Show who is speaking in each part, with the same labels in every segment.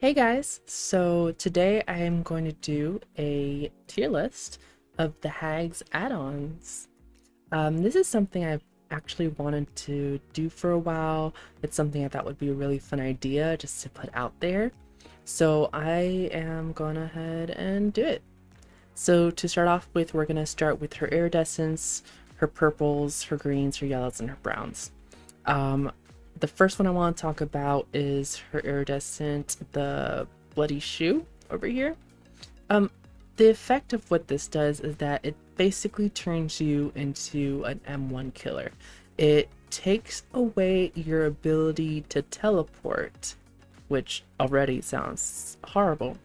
Speaker 1: Hey guys, so today I am going to do a tier list of the Hags add-ons. This is something I've actually wanted to do for a while. It's something I thought would be a really fun idea just to put out there. So I am going ahead and do it. So to start off with, we're going to start with her iridescence, her purples, her greens, her yellows, and her browns. The first one I want to talk about is her iridescent, the bloody shoe over here. The effect of what this does is that it basically turns you into an M1 killer. It takes away your ability to teleport, which already sounds horrible,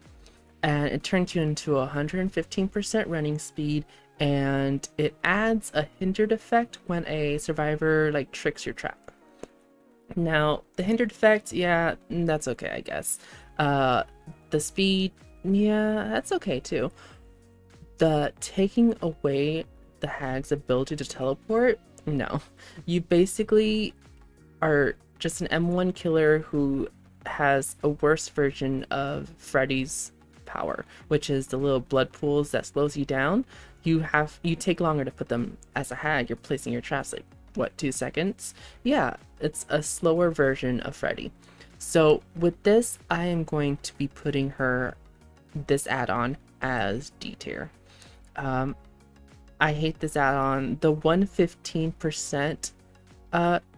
Speaker 1: and it turns you into 115% running speed, and it adds a hindered effect when a survivor tricks your trap. Now, the hindered effect, yeah, that's okay, I guess. The speed, yeah, that's okay too. The taking away the hag's ability to teleport, no. You basically are just an M1 killer who has a worse version of Freddy's power, which is the little blood pools that slows you down. You take longer to put them as a hag. You're placing your traps like what, 2 seconds? Yeah, it's a slower version of Freddy. So with this, I am going to be putting this add-on as D tier. I hate this add-on. The 115%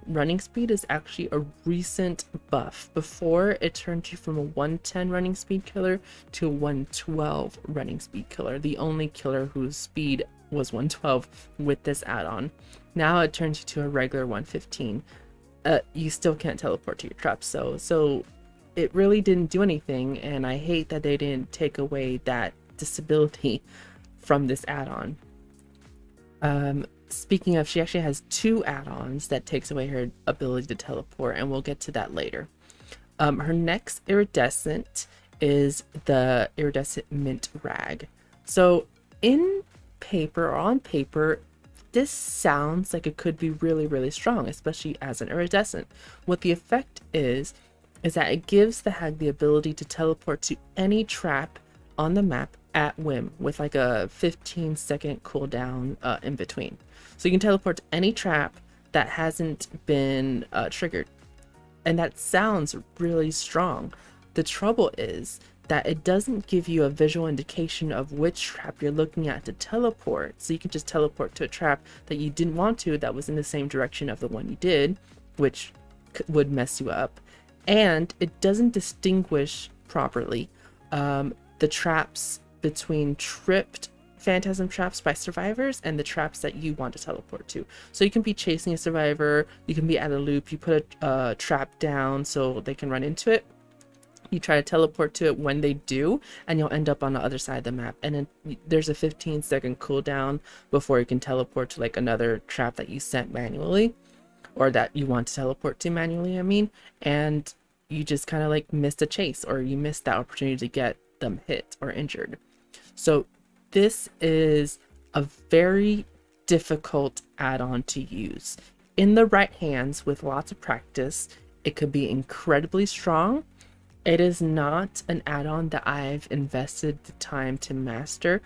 Speaker 1: running speed is actually a recent buff. Before, it turned you from a 110 running speed killer to a 112 running speed killer, the only killer whose speed was 112 with this add-on. Now it turns you to a regular 115. You still can't teleport to your traps, so it really didn't do anything, and I hate that they didn't take away that disability from this add-on. Speaking of, she actually has two add-ons that takes away her ability to teleport, and we'll get to that later. Her next iridescent is the iridescent mint rag. So on paper, this sounds like it could be really, really strong, especially as an iridescent. What the effect is that it gives the hag the ability to teleport to any trap on the map at whim with like a 15-second cooldown in between. So you can teleport to any trap that hasn't been triggered. And that sounds really strong. The trouble is that it doesn't give you a visual indication of which trap you're looking at to teleport. So you can just teleport to a trap that you didn't want to, that was in the same direction of the one you did, which would mess you up. And it doesn't distinguish properly the traps between tripped phantasm traps by survivors and the traps that you want to teleport to. So you can be chasing a survivor, you can be at a loop, you put a trap down so they can run into it. You try to teleport to it when they do, and you'll end up on the other side of the map. And then there's a 15-second cooldown before you can teleport to like another trap that you sent manually, or that you want to teleport to manually, I mean. And you just kind of like missed a chase, or you missed that opportunity to get them hit or injured. So this is a very difficult add-on to use. In the right hands with lots of practice, it could be incredibly strong. It is not an add-on that I've invested the time to master,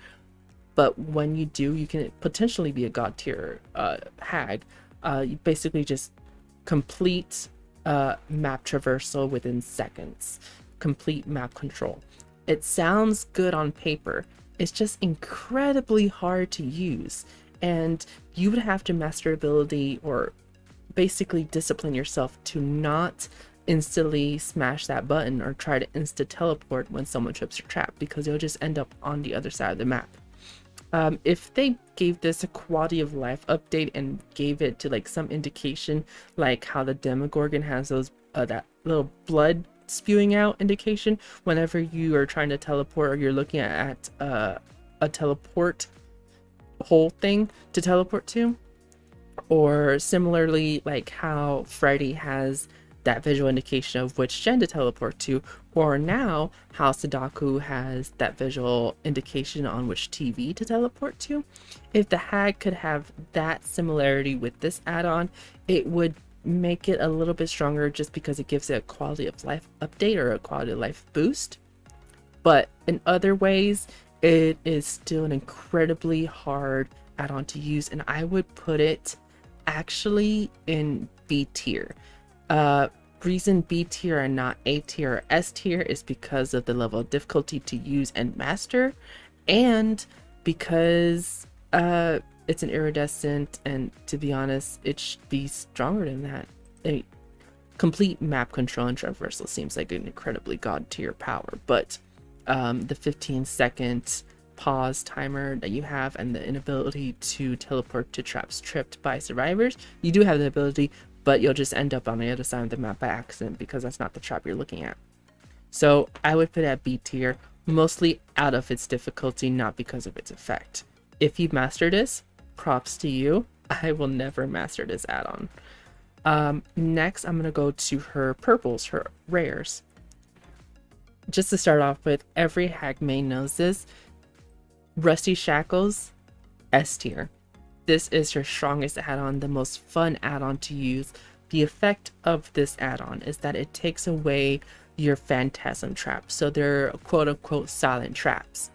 Speaker 1: but when you do, you can potentially be a god tier hag. You basically just complete map traversal within seconds, complete map control. It sounds good on paper. It's just incredibly hard to use, and you would have to master ability or basically discipline yourself to not instantly smash that button or try to insta teleport when someone trips your trap, because you'll just end up on the other side of the map. If they gave this a quality of life update and gave it to like some indication, like how the Demogorgon has those that little blood spewing out indication whenever you are trying to teleport, or you're looking at a teleport hole thing to teleport to, or similarly like how Freddy has that visual indication of which gen to teleport to, or now how Sadaku has that visual indication on which TV to teleport to. If the hag could have that similarity with this add-on, it would make it a little bit stronger just because it gives it a quality of life update or a quality of life boost. But in other ways, it is still an incredibly hard add-on to use, and I would put it actually in B tier. Reason B tier and not A tier or S tier is because of the level of difficulty to use and master, and because it's an iridescent, and to be honest, it should be stronger than that. I mean, complete map control and traversal seems like an incredibly god tier power, but the 15-second pause timer that you have and the inability to teleport to traps tripped by survivors, you do have the ability, but you'll just end up on the other side of the map by accident because that's not the trap you're looking at. So I would put it at B tier, mostly out of its difficulty, not because of its effect. If you master this, props to you. I will never master this add-on. Next, I'm going to go to her purples, her rares. Just to start off with, every hag main knows this. Rusty Shackles, S tier. This is her strongest add-on, the most fun add-on to use. The effect of this add-on is that it takes away your phantasm traps. So they're quote-unquote silent traps.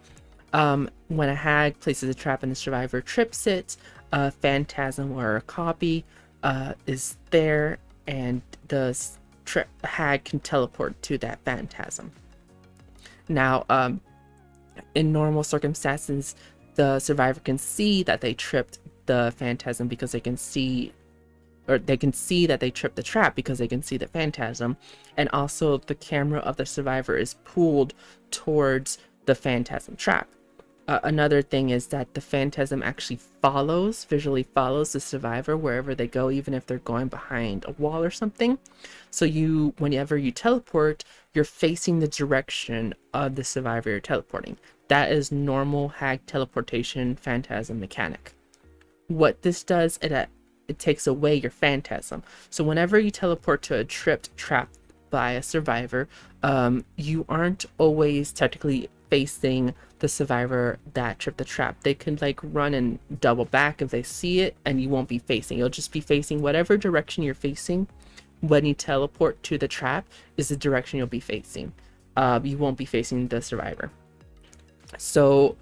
Speaker 1: When a hag places a trap and the survivor trips it, a phantasm or a copy is there, and the hag can teleport to that phantasm. Now, in normal circumstances, the survivor can see that they tripped the phantasm because they can see, or they can see that they tripped the trap because they can see the phantasm, and also the camera of the survivor is pulled towards the phantasm trap. Another thing is that the phantasm actually visually follows the survivor wherever they go, even if they're going behind a wall or something. So whenever you teleport, you're facing the direction of the survivor you're teleporting. That is normal hag teleportation phantasm mechanic. What this does, it takes away your phantasm. So whenever you teleport to a tripped trap by a survivor, you aren't always technically facing the survivor that tripped the trap. They can like run and double back if they see it, and you won't be facing. You'll just be facing whatever direction you're facing when you teleport to the trap is the direction you'll be facing. You won't be facing the survivor. So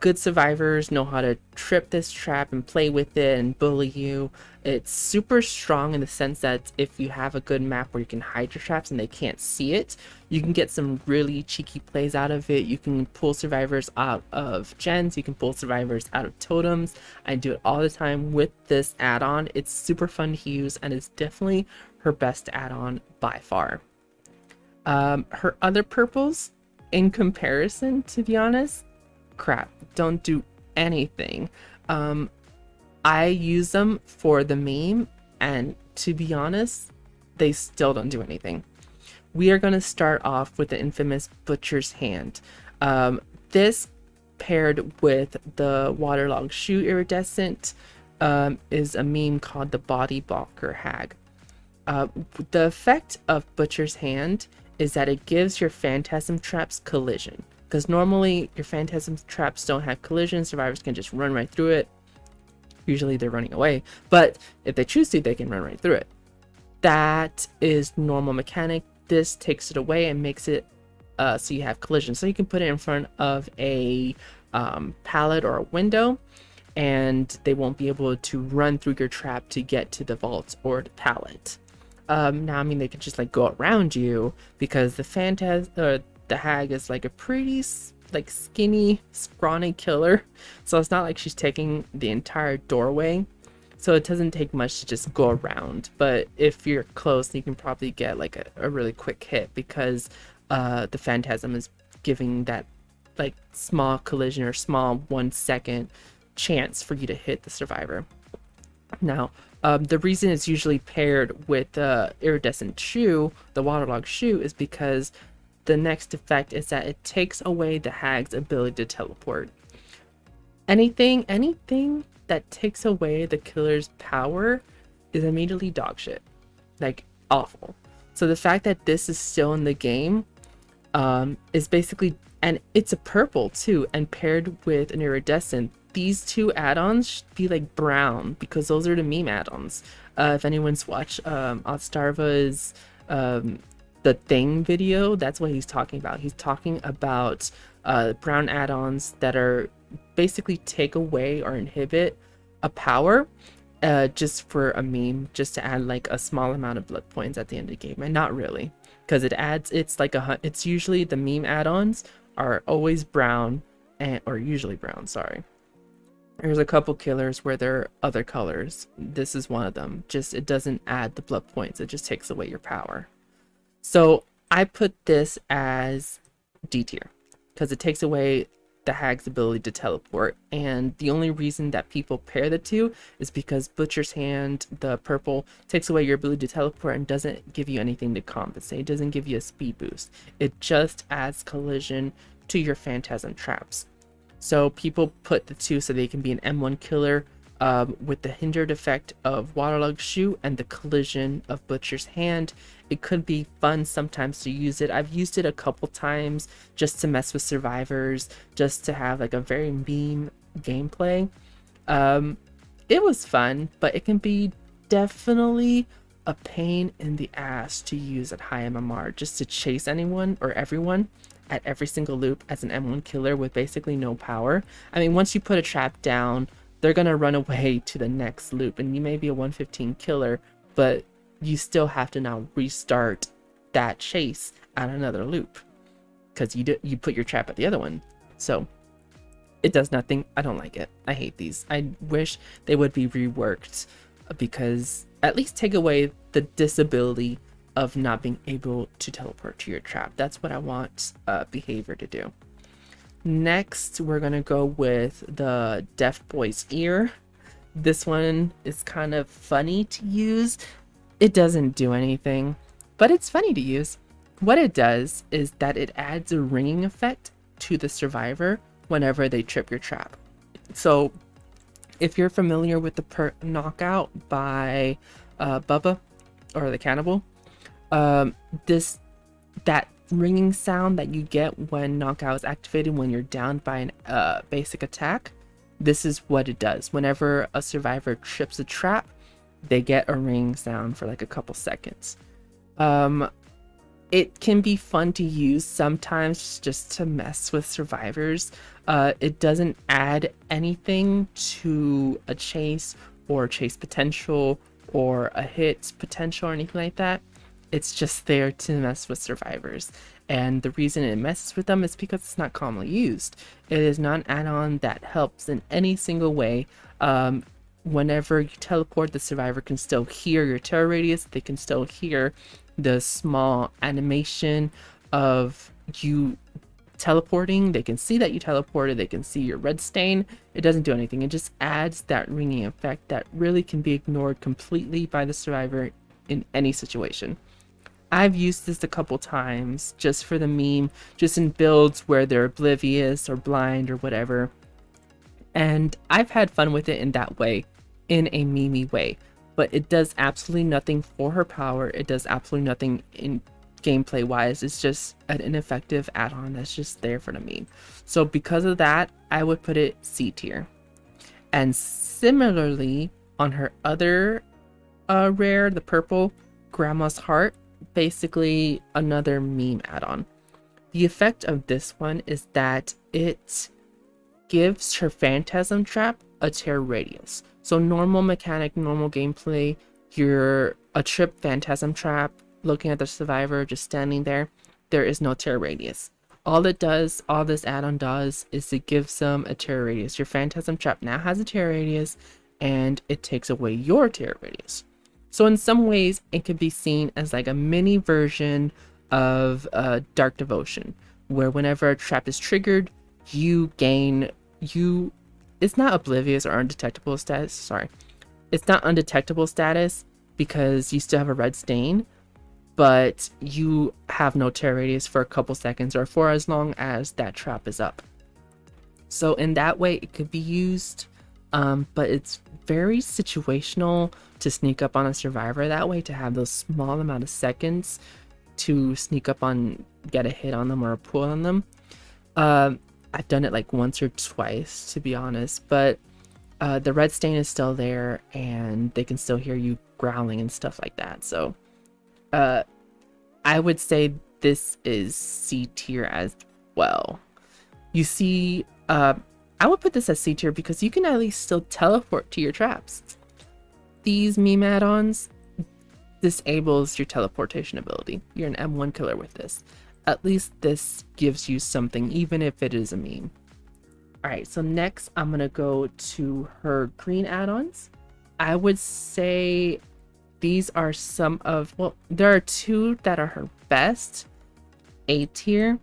Speaker 1: good survivors know how to trip this trap and play with it and bully you. It's super strong in the sense that if you have a good map where you can hide your traps and they can't see it, you can get some really cheeky plays out of it. You can pull survivors out of gens, you can pull survivors out of totems. I do it all the time with this add-on. It's super fun to use, and it's definitely her best add-on by far. Her other purples, in comparison, to be honest, crap, don't do anything. I use them for the meme, and to be honest, they still don't do anything. We are going to start off with the infamous Butcher's Hand. This paired with the Waterlogged Shoe Iridescent is a meme called the Body Blocker Hag. The effect of Butcher's Hand is that it gives your phantasm traps collision. Because normally your phantasm traps don't have collision, survivors can just run right through it. Usually they're running away, but if they choose to, they can run right through it. That is normal mechanic. This takes it away and makes it so you have collision. So you can put it in front of a pallet or a window, and they won't be able to run through your trap to get to the vault or the pallet. Now, I mean, they could just like go around you because the the hag is like a pretty like skinny, scrawny killer, so it's not like she's taking the entire doorway, so it doesn't take much to just go around. But if you're close, you can probably get like a really quick hit because the phantasm is giving that like small collision or small 1 second chance for you to hit the survivor. Now, the reason it's usually paired with the iridescent shoe, the waterlogged shoe, is because the next effect is that it takes away the hag's ability to teleport. Anything that takes away the killer's power is immediately dog shit. Like, awful. So the fact that this is still in the game is basically, and it's a purple too, and paired with an iridescent, these two add-ons should be like brown because those are the meme add-ons. If anyone's watched Otstarva's the Thing video, that's what he's talking about. He's talking about brown add-ons that are basically take away or inhibit a power just for a meme, just to add like a small amount of blood points at the end of the game. And not really, because it's like it's usually the meme add-ons are always brown, or usually brown, sorry. There's a couple killers where there are other colors. This is one of them. Just it doesn't add the blood points, it just takes away your power. So I put this as D tier because it takes away the hag's ability to teleport, and the only reason that people pair the two is because Butcher's Hand, the purple, takes away your ability to teleport and doesn't give you anything to compensate. It doesn't give you a speed boost. It just adds collision to your phantasm traps. So people put the two so they can be an M1 killer with the hindered effect of Waterlogged Shoe and the collision of Butcher's Hand. It could be fun sometimes to use it. I've used it a couple times just to mess with survivors, just to have like a very meme gameplay. It was fun, but it can be definitely a pain in the ass to use at high MMR, just to chase anyone or everyone at every single loop as an M1 killer with basically no power. I mean, once you put a trap down, they're gonna run away to the next loop, and you may be a 115 killer, but you still have to now restart that chase at another loop because you put your trap at the other one. So it does nothing. I don't like it. I hate these. I wish they would be reworked, because at least take away the disability of not being able to teleport to your trap. That's what I want behavior to do. Next, we're gonna go with the Deaf Boy's Ear. This one is kind of funny to use. It doesn't do anything, but it's funny to use. What it does is that it adds a ringing effect to the survivor whenever they trip your trap. So if you're familiar with the knockout by Bubba or the Cannibal, that ringing sound that you get when knockout is activated when you're downed by an basic attack, this is what it does. Whenever a survivor trips a trap, they get a ringing sound for like a couple seconds. It can be fun to use sometimes just to mess with survivors. It doesn't add anything to a chase or chase potential or a hit potential or anything like that. It's just there to mess with survivors. And the reason it messes with them is because it's not commonly used. It is not an add-on that helps in any single way. Whenever you teleport, the survivor can still hear your terror radius. They can still hear the small animation of you teleporting. They can see that you teleported. They can see your red stain. It doesn't do anything. It just adds that ringing effect that really can be ignored completely by the survivor in any situation. I've used this a couple times just for the meme, just in builds where they're oblivious or blind or whatever. And I've had fun with it in that way, in a meme-y way. But it does absolutely nothing for her power. It does absolutely nothing in gameplay wise. It's just an ineffective add-on that's just there for the meme. So because of that, I would put it C tier. And similarly, on her other rare, the purple Grandma's Heart, basically another meme add-on. The effect of this one is that it gives her phantasm trap a tear radius. So normal mechanic, normal gameplay, you're a trip phantasm trap, looking at the survivor, just standing there, there is no tear radius. All it does, all this add-on does, is it gives them a tear radius. Your phantasm trap now has a tear radius, and it takes away your tear radius. So in some ways, it could be seen as like a mini version of Dark Devotion, where whenever a trap is triggered, it's not oblivious or undetectable status, sorry. It's not undetectable status because you still have a red stain, but you have no tear radius for a couple seconds or for as long as that trap is up. So in that way, it could be used, but it's very situational to sneak up on a survivor that way, to have those small amount of seconds to sneak up on, get a hit on them or a pull on them. I've done it like once or twice, to be honest, but the red stain is still there and they can still hear you growling and stuff like that. So I would say this is C tier as well. You see, I would put this as C tier because you can at least still teleport to your traps. These meme add-ons disables your teleportation ability. You're an M1 killer with this. At least this gives you something, even if it is a meme. Alright, so next I'm gonna go to her green add-ons. I would say these are some of, well, there are two that are her best, A tier,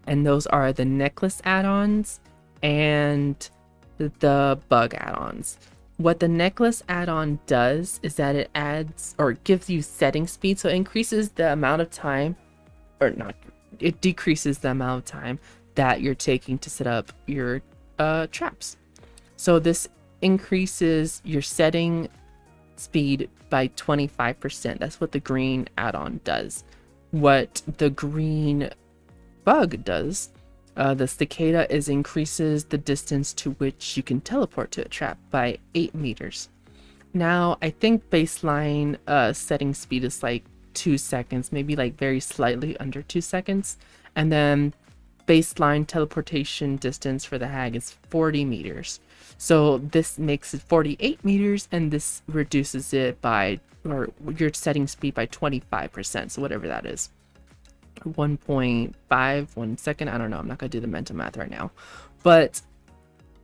Speaker 1: and those are the necklace add-ons and the bug add-ons. What the necklace add-on does is that it adds or gives you setting speed, so it increases the amount of time, or not, it decreases the amount of time that you're taking to set up your traps. So this increases your setting speed by 25%. That's what the green add-on does. What the green bug does, the cicada, is increases the distance to which you can teleport to a trap by 8 meters. Now, I think baseline setting speed is like 2 seconds, maybe like very slightly under 2 seconds. And then baseline teleportation distance for the hag is 40 meters. So this makes it 48 meters, and this reduces it by, or your setting speed by 25%. So whatever that is. 1.5, 1 second. I don't know. I'm not going to do the mental math right now. But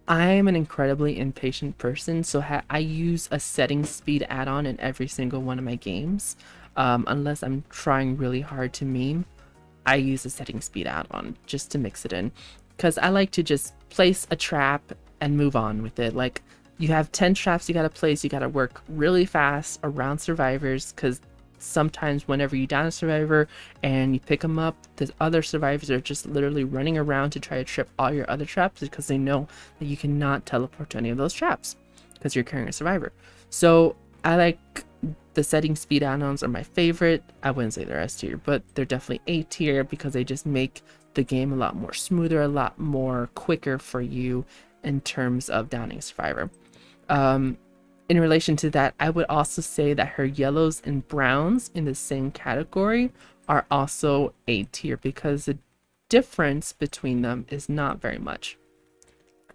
Speaker 1: I am an incredibly impatient person, so I use a setting speed add-on in every single one of my games. Unless I'm trying really hard to meme, I use a setting speed add-on just to mix it in. Because I like to just place a trap and move on with it. Like, you have 10 traps you got to place, you got to work really fast around survivors, because sometimes whenever you down a survivor and you pick them up, the other survivors are just literally running around to try to trip all your other traps because they know that you cannot teleport to any of those traps because you're carrying a survivor. So I like the setting speed add-ons are my favorite. I wouldn't say they're S tier, but they're definitely A tier because they just make the game a lot more smoother, a lot more quicker for you in terms of downing a survivor. In relation to that, I would also say that her yellows and browns in the same category are also A tier because the difference between them is not very much.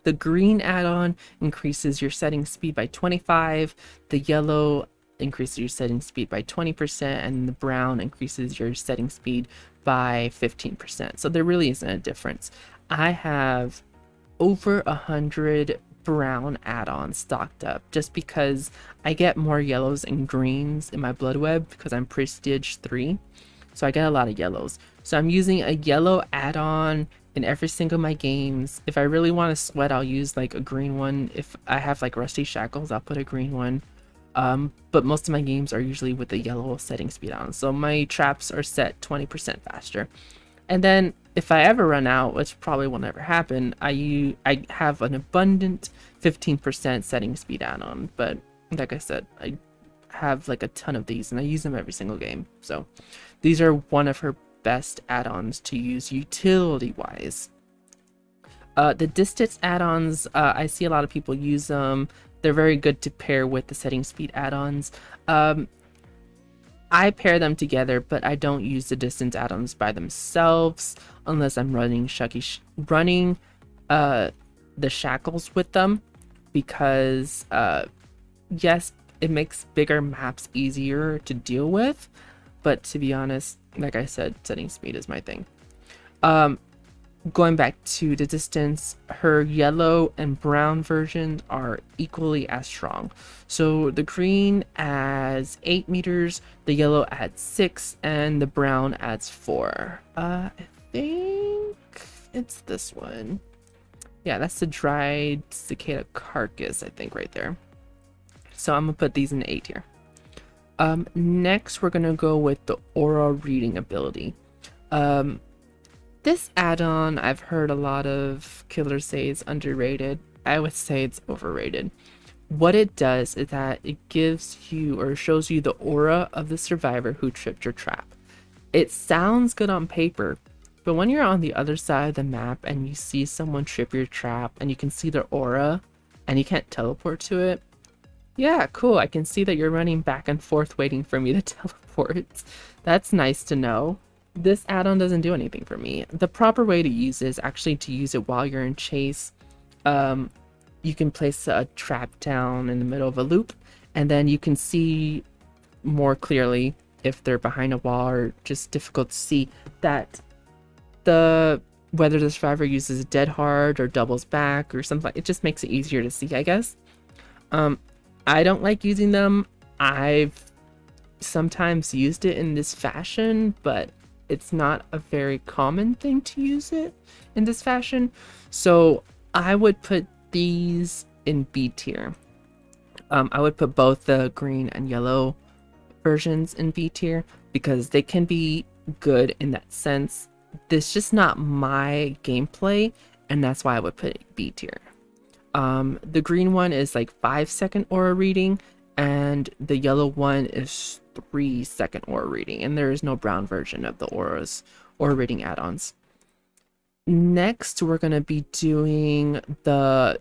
Speaker 1: The green add-on increases your setting speed by 25, the yellow increases your setting speed by 20%, and the brown increases your setting speed by 15%. So there really isn't a difference. I have over 100 brown add-ons stocked up just because I get more yellows and greens in my blood web because I'm prestige 3, so I get a lot of yellows. So I'm using a yellow add-on in every single of my games. If I really want to sweat, I'll use like a green one. If I have like rusty shackles, I'll put a green one. But most of my games are usually with the yellow setting speed on, so my traps are set 20% faster. And then if I ever run out, which probably will never happen, I have an abundant 15% setting speed add-on. But like I said, I have like a ton of these and I use them every single game. So these are one of her best add-ons to use utility wise. The distance add-ons, I see a lot of people use them. They're very good to pair with the setting speed add-ons. I pair them together, but I don't use the distance add-ons by themselves unless I'm running the shackles with them, because yes, it makes bigger maps easier to deal with, but to be honest, like I said, setting speed is my thing. Going back to the distance, her yellow and brown versions are equally as strong. So the green adds 8 meters, the yellow adds 6, and the brown adds 4. I think it's this one. Yeah, that's the dried cicada carcass, I think, right there. So I'm gonna put these in the A tier. Next, we're gonna go with the aura reading ability. This add-on, I've heard a lot of killers say it's underrated. I would say it's overrated. What it does is that it gives you or shows you the aura of the survivor who tripped your trap. It sounds good on paper, But when you're on the other side of the map and you see someone trip your trap and you can see their aura and you can't teleport to it, yeah, cool. I can see that you're running back and forth waiting for me to teleport. That's nice to know. This add-on doesn't do anything for me. The proper way to use it is actually to use it while you're in chase. You can place a trap down in the middle of a loop, and then you can see more clearly if they're behind a wall or just difficult to see that whether the survivor uses dead hard or doubles back or something. It just makes it easier to see, I guess. I don't like using them. I've sometimes used it in this fashion, but it's not a very common thing to use it in this fashion. So I would put these in B tier. I would put both the green and yellow versions in B tier because they can be good in that sense. This is just not my gameplay, and that's why I would put it B tier. The green one is like 5-second aura reading, and the yellow one is 3-second aura reading, and there is no brown version of the auras or reading add-ons. Next, we're going to be doing the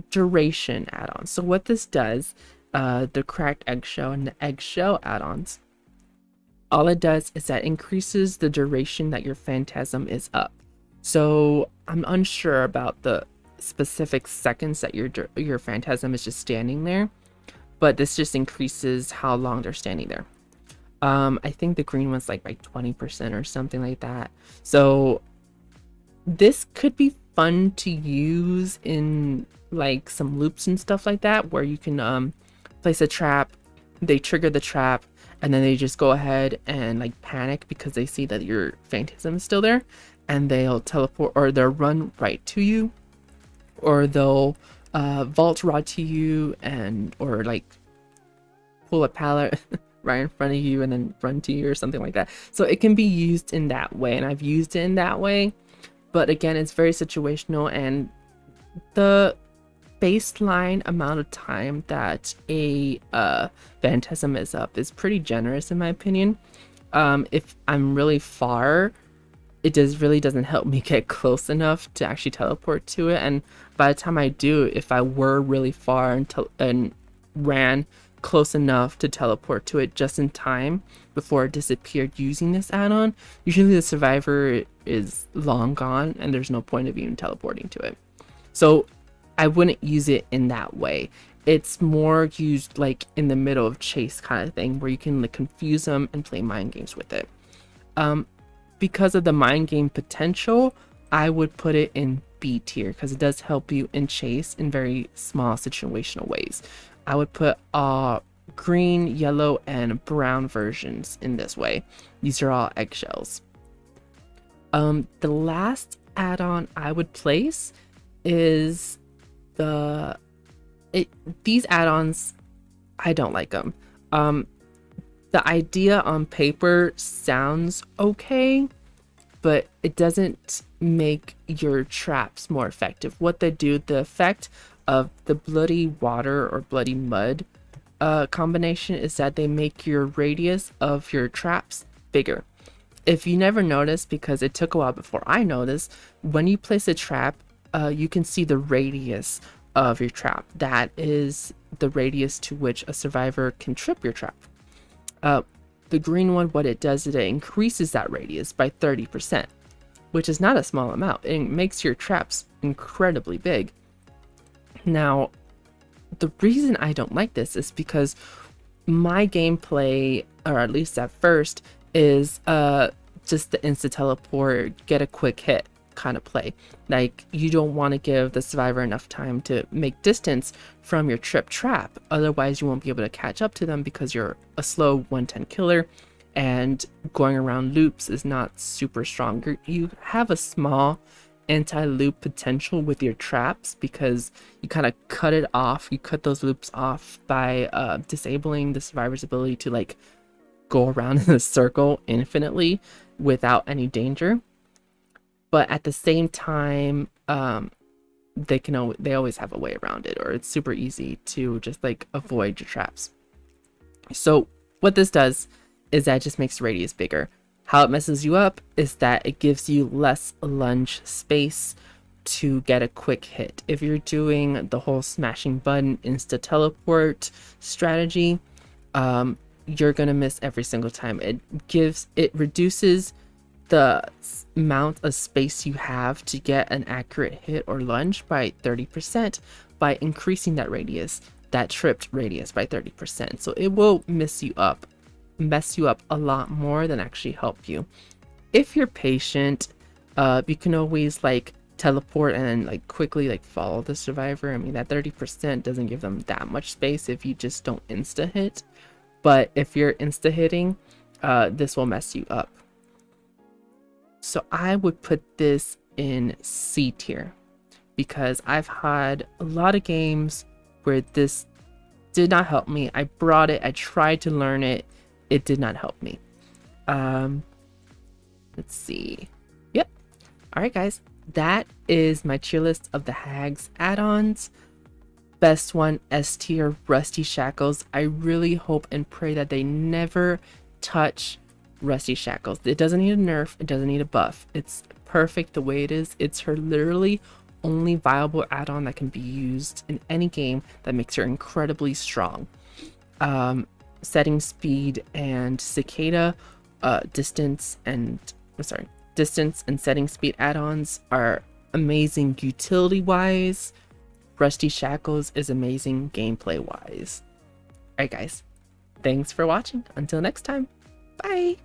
Speaker 1: duration add-on. So what this does, the cracked eggshell and the eggshell add-ons, all it does is that increases the duration that your phantasm is up. So I'm unsure about the specific seconds that your phantasm is just standing there, but this just increases how long they're standing there. I think the green one's like by 20% or something like that. So this could be fun to use in like some loops and stuff like that, where you can place a trap, they trigger the trap, and then they just go ahead and like panic because they see that your phantasm is still there, and they'll teleport or they'll run right to you, or they'll vault rod to you, and or like pull a pallet right in front of you and then run to you or something like that. So it can be used in that way, and I've used it in that way. But again, it's very situational, and the baseline amount of time that a phantasm is up is pretty generous in my opinion. If I'm really far, it really doesn't help me get close enough to actually teleport to it, and by the time I do, if I were really far and ran close enough to teleport to it just in time before it disappeared using this add-on, usually the survivor is long gone and there's no point of even teleporting to it. So I wouldn't use it in that way. It's more used like in the middle of chase kind of thing, where you can like confuse them and play mind games with it. Because of the mind game potential, I would put it in B tier because it does help you in chase in very small situational ways. I would put green, yellow, and brown versions in this way. These are all eggshells. The last add-on I would place is these add-ons. I don't like them. The idea on paper sounds okay, but it doesn't make your traps more effective. What they do, the effect of the bloody water or bloody mud combination is that they make your radius of your traps bigger. If you never noticed, because it took a while before I noticed, when you place a trap, you can see the radius of your trap. That is the radius to which a survivor can trip your trap. The green one, what it does is it increases that radius by 30%, which is not a small amount. It makes your traps incredibly big. Now, the reason I don't like this is because my gameplay, or at least at first, is just the insta teleport, get a quick hit kind of play. Like, you don't want to give the survivor enough time to make distance from your trip trap, otherwise you won't be able to catch up to them because you're a slow 110 killer and going around loops is not super strong. You have a small anti-loop potential with your traps because you kind of cut it off. You cut those loops off by disabling the survivor's ability to like go around in a circle infinitely without any danger. But at the same time, they always have a way around it, or it's super easy to just like avoid your traps. So what this does is that it just makes the radius bigger. How it messes you up is that it gives you less lunge space to get a quick hit. If you're doing the whole smashing button insta teleport strategy, you're gonna miss every single time. It reduces the amount of space you have to get an accurate hit or lunge by 30% by increasing that radius, that tripped radius by 30%. So it will mess you up a lot more than actually help you. If you're patient, you can always like teleport and then like quickly like follow the survivor. I mean, that 30% doesn't give them that much space if you just don't insta hit. But if you're insta hitting, this will mess you up. So I would put this in C tier because I've had a lot of games where this did not help me. I brought it, I tried to learn it, it did not help me. Let's see. Yep. All right, guys, that is my tier list of the Hags add-ons. Best one, S tier, Rusty Shackles. I really hope and pray that they never touch Rusty Shackles. It doesn't need a nerf, it doesn't need a buff. It's perfect the way it is. It's her literally only viable add-on that can be used in any game that makes her incredibly strong. Setting speed and cicada, distance and setting speed add-ons are amazing utility wise. Rusty Shackles is amazing gameplay wise. Alright guys, thanks for watching. Until next time, bye.